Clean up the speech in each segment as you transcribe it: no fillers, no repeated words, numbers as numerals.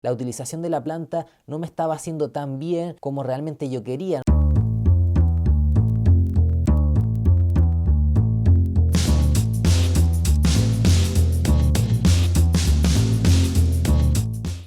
La utilización de la planta no me estaba haciendo tan bien como realmente yo quería.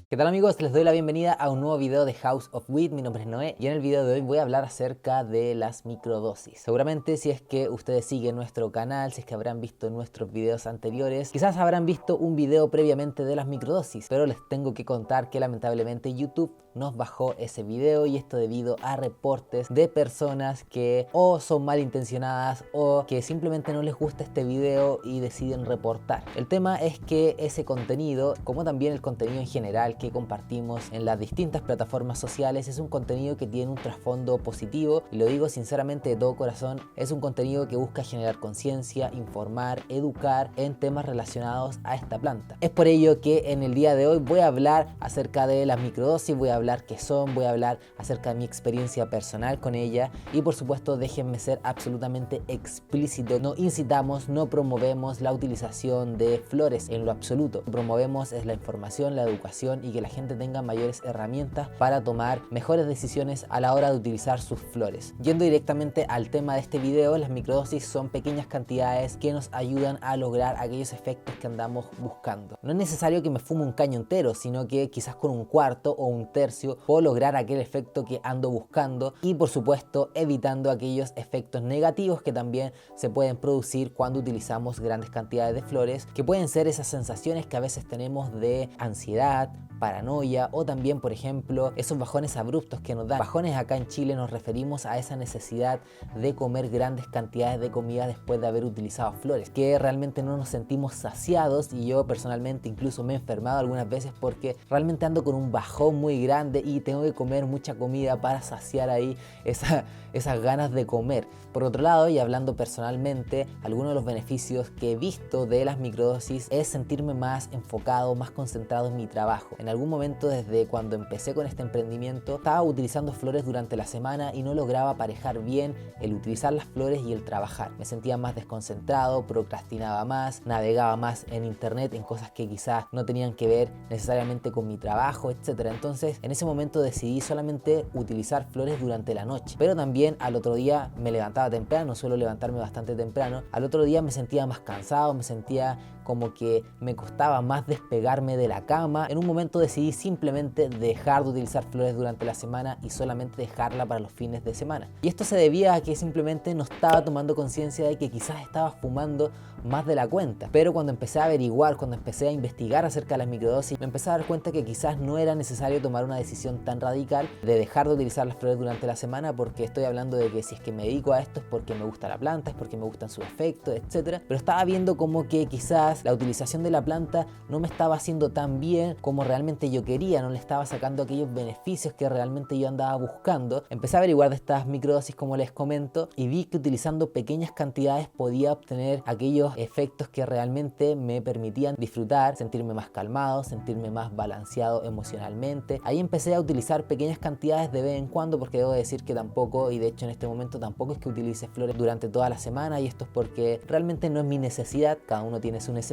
¿Qué tal amigos? Les doy la bienvenida a un nuevo video de House of Weed. Mi nombre es Noé y en el video de hoy voy a hablar acerca de las microdosis. Seguramente si es que ustedes siguen nuestro canal, si es que habrán visto nuestros videos anteriores, quizás habrán visto un video previamente de las microdosis, pero les tengo que contar que lamentablemente YouTube nos bajó ese video, y esto debido a reportes de personas que o son malintencionadas o que simplemente no les gusta este video y deciden reportar. El tema es que ese contenido, como también el contenido en general que compartimos en las distintas plataformas sociales, es un contenido que tiene un trasfondo positivo, y lo digo sinceramente de todo corazón. Es un contenido que busca generar conciencia, informar, educar en temas relacionados a esta planta. Es por ello que en el día de hoy voy a hablar acerca de las microdosis, voy a hablar qué son, voy a hablar acerca de mi experiencia personal con ella, y por supuesto déjenme ser absolutamente explícito: no incitamos, no promovemos la utilización de flores en lo absoluto. Lo que promovemos es la información, la educación y que la gente tenga mayores herramientas para tomar mejores decisiones a la hora de utilizar sus flores. Yendo directamente al tema de este video, las microdosis son pequeñas cantidades que nos ayudan a lograr aquellos efectos que andamos buscando. No es necesario que me fume un caño entero, sino que quizás con un cuarto o un tercio puedo lograr aquel efecto que ando buscando, y por supuesto evitando aquellos efectos negativos que también se pueden producir cuando utilizamos grandes cantidades de flores, que pueden ser esas sensaciones que a veces tenemos de ansiedad, paranoia, o también por ejemplo esos bajones abruptos que nos dan. Bajones acá en Chile nos referimos a esa necesidad de comer grandes cantidades de comida después de haber utilizado flores, que realmente no nos sentimos saciados, y yo personalmente incluso me he enfermado algunas veces porque realmente ando con un bajón muy grande y tengo que comer mucha comida para saciar ahí esas ganas de comer. Por otro lado, y hablando personalmente, algunos de los beneficios que he visto de las microdosis es sentirme más enfocado, más concentrado en mi trabajo. En algún momento, desde cuando empecé con este emprendimiento, estaba utilizando flores durante la semana y no lograba aparejar bien el utilizar las flores y el trabajar. Me sentía más desconcentrado, procrastinaba más, navegaba más en internet en cosas que quizás no tenían que ver necesariamente con mi trabajo, etc. Entonces en ese momento decidí solamente utilizar flores durante la noche, pero también al otro día me levantaba temprano, suelo levantarme bastante temprano. Al otro día me sentía más cansado, me sentía como que me costaba más despegarme de la cama. En un momento decidí simplemente dejar de utilizar flores durante la semana y solamente dejarla para los fines de semana. Y esto se debía a que simplemente no estaba tomando conciencia de que quizás estaba fumando más de la cuenta. Pero cuando empecé a averiguar, cuando empecé a investigar acerca de las microdosis, me empecé a dar cuenta que quizás no era necesario tomar una decisión tan radical de dejar de utilizar las flores durante la semana, porque estoy hablando de que si es que me dedico a esto es porque me gusta la planta, es porque me gustan sus efectos, etc. Pero estaba viendo como que quizás la utilización de la planta no me estaba haciendo tan bien como realmente yo quería, no le estaba sacando aquellos beneficios que realmente yo andaba buscando. Empecé a averiguar de estas microdosis, como les comento, y vi que utilizando pequeñas cantidades podía obtener aquellos efectos que realmente me permitían disfrutar, sentirme más calmado, sentirme más balanceado emocionalmente. Ahí empecé a utilizar pequeñas cantidades de vez en cuando, porque debo decir que tampoco, y de hecho en este momento tampoco es que utilice flores durante toda la semana, y esto es porque realmente no es mi necesidad, cada uno tiene su necesidad,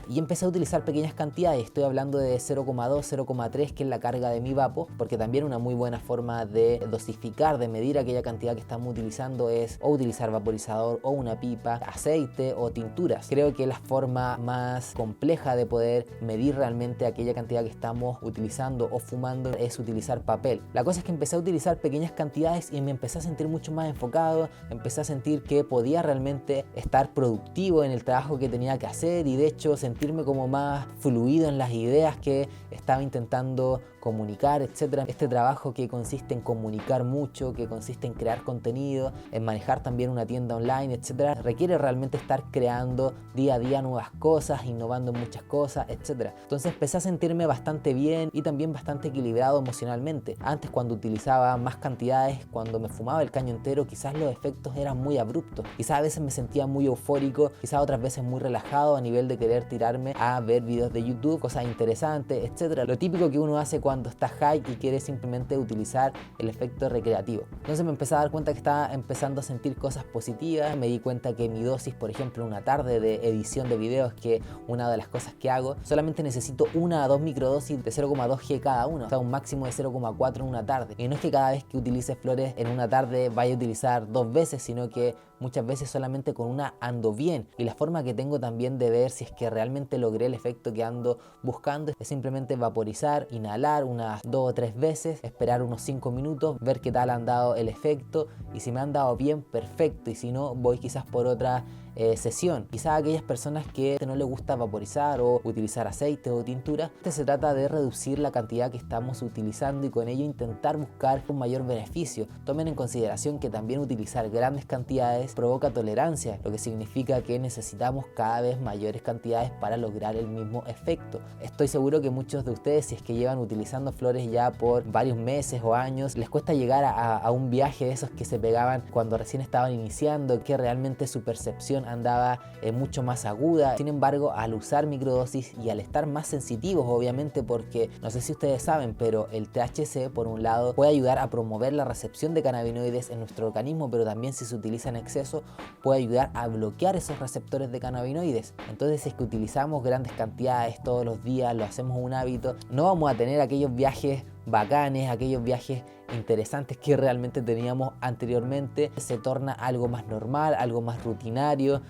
y empecé a utilizar pequeñas cantidades. Estoy hablando de 0,2, 0,3, que es la carga de mi vapo, porque también una muy buena forma de dosificar, de medir aquella cantidad que estamos utilizando es o utilizar vaporizador o una pipa, aceite o tinturas. Creo que la forma más compleja de poder medir realmente aquella cantidad que estamos utilizando o fumando es utilizar papel. La cosa es que empecé a utilizar pequeñas cantidades y me empecé a sentir mucho más enfocado, empecé a sentir que podía realmente estar productivo en el trabajo que tenía que hacer, y de hecho sentirme como más fluido en las ideas que estaba intentando comunicar, etcétera. Este trabajo que consiste en comunicar mucho, que consiste en crear contenido, en manejar también una tienda online, etcétera, requiere realmente estar creando día a día nuevas cosas, innovando en muchas cosas, etcétera. Entonces empecé a sentirme bastante bien y también bastante equilibrado emocionalmente. Antes, cuando utilizaba más cantidades, cuando me fumaba el caño entero, quizás los efectos eran muy abruptos. Quizás a veces me sentía muy eufórico, quizás otras veces muy relajado a nivel de querer tirarme a ver videos de YouTube, cosas interesantes, etcétera. Lo típico que uno hace cuando cuando está high y quiere simplemente utilizar el efecto recreativo. Entonces me empecé a dar cuenta que estaba empezando a sentir cosas positivas. Me di cuenta que mi dosis, por ejemplo, en una tarde de edición de videos, que una de las cosas que hago, solamente necesito 1 a 2 microdosis de 0,2 G cada uno, o sea, un máximo de 0,4 en una tarde. Y no es que cada vez que utilice flores en una tarde vaya a utilizar 2 veces, sino que muchas veces solamente con una ando bien. Y la forma que tengo también de ver si es que realmente logré el efecto que ando buscando es simplemente vaporizar, inhalar unas 2 o 3 veces, esperar unos 5 minutos, ver qué tal han dado el efecto, y si me han dado bien, perfecto, y si no, voy quizás por otra sesión. Quizás a aquellas personas que no les gusta vaporizar o utilizar aceite o tintura, se trata de reducir la cantidad que estamos utilizando y con ello intentar buscar un mayor beneficio. Tomen en consideración que también utilizar grandes cantidades provoca tolerancia, lo que significa que necesitamos cada vez mayores cantidades para lograr el mismo efecto. Estoy seguro que muchos de ustedes, si es que llevan utilizando flores ya por varios meses o años, les cuesta llegar a un viaje de esos que se pegaban cuando recién estaban iniciando, que realmente su percepción andaba mucho más aguda. Sin embargo, al usar microdosis y al estar más sensitivos, obviamente, porque no sé si ustedes saben, pero el THC, por un lado, puede ayudar a promover la recepción de cannabinoides en nuestro organismo, pero también, si se utiliza en exceso, puede ayudar a bloquear esos receptores de cannabinoides. Entonces, si es que utilizamos grandes cantidades todos los días, lo hacemos un hábito, no vamos a tener aquellos viajes bacanes, aquellos viajes interesantes que realmente teníamos anteriormente. Se torna algo más normal, algo más rutinario.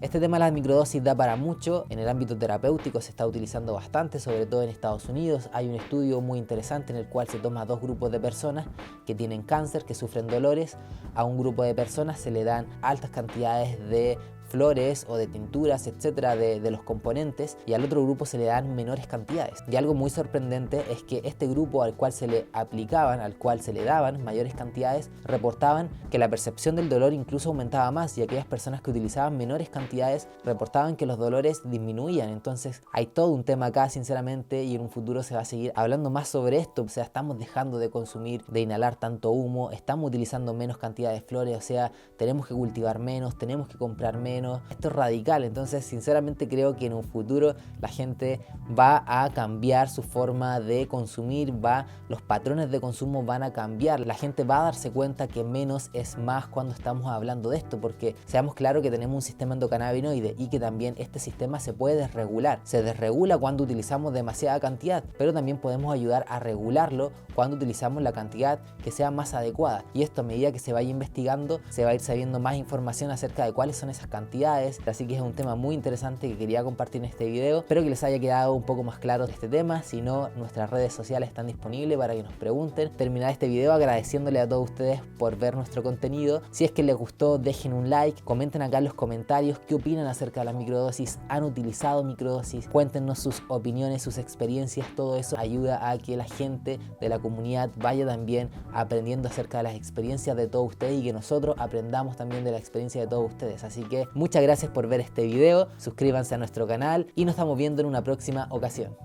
Este tema de las microdosis da para mucho. En el ámbito terapéutico se está utilizando bastante, sobre todo en Estados Unidos. Hay un estudio muy interesante en el cual se toma 2 grupos de personas que tienen cáncer, que sufren dolores. A un grupo de personas se le dan altas cantidades de flores o de tinturas, etcétera, de los componentes, y al otro grupo se le dan menores cantidades. Y algo muy sorprendente es que este grupo al cual se le aplicaban, al cual se le daban mayores cantidades, reportaban que la percepción del dolor incluso aumentaba más, y aquellas personas que utilizaban menores cantidades reportaban que los dolores disminuían. Entonces hay todo un tema acá, sinceramente, y en un futuro se va a seguir hablando más sobre esto. O sea, estamos dejando de consumir, de inhalar tanto humo, estamos utilizando menos cantidad de flores, o sea, tenemos que cultivar menos, tenemos que comprar menos. Esto es radical. Entonces, sinceramente, creo que en un futuro la gente va a cambiar su forma de consumir, los patrones de consumo van a cambiar. La gente va a darse cuenta que menos es más cuando estamos hablando de esto, porque seamos claros que tenemos un sistema endocannabinoide y que también este sistema se puede desregular. Se desregula cuando utilizamos demasiada cantidad, pero también podemos ayudar a regularlo cuando utilizamos la cantidad que sea más adecuada. Y esto, a medida que se vaya investigando, se va a ir sabiendo más información acerca de cuáles son esas cantidades. Así que es un tema muy interesante que quería compartir en este video. Espero que les haya quedado un poco más claro este tema. Si no, nuestras redes sociales están disponibles para que nos pregunten. Terminar este video agradeciéndole a todos ustedes por ver nuestro contenido. Si es que les gustó, dejen un like, comenten acá en los comentarios qué opinan acerca de las microdosis, han utilizado microdosis, cuéntenos sus opiniones, sus experiencias. Todo eso ayuda a que la gente de la comunidad vaya también aprendiendo acerca de las experiencias de todos ustedes y que nosotros aprendamos también de la experiencia de todos ustedes. Así que muchas gracias por ver este video, suscríbanse a nuestro canal y nos estamos viendo en una próxima ocasión.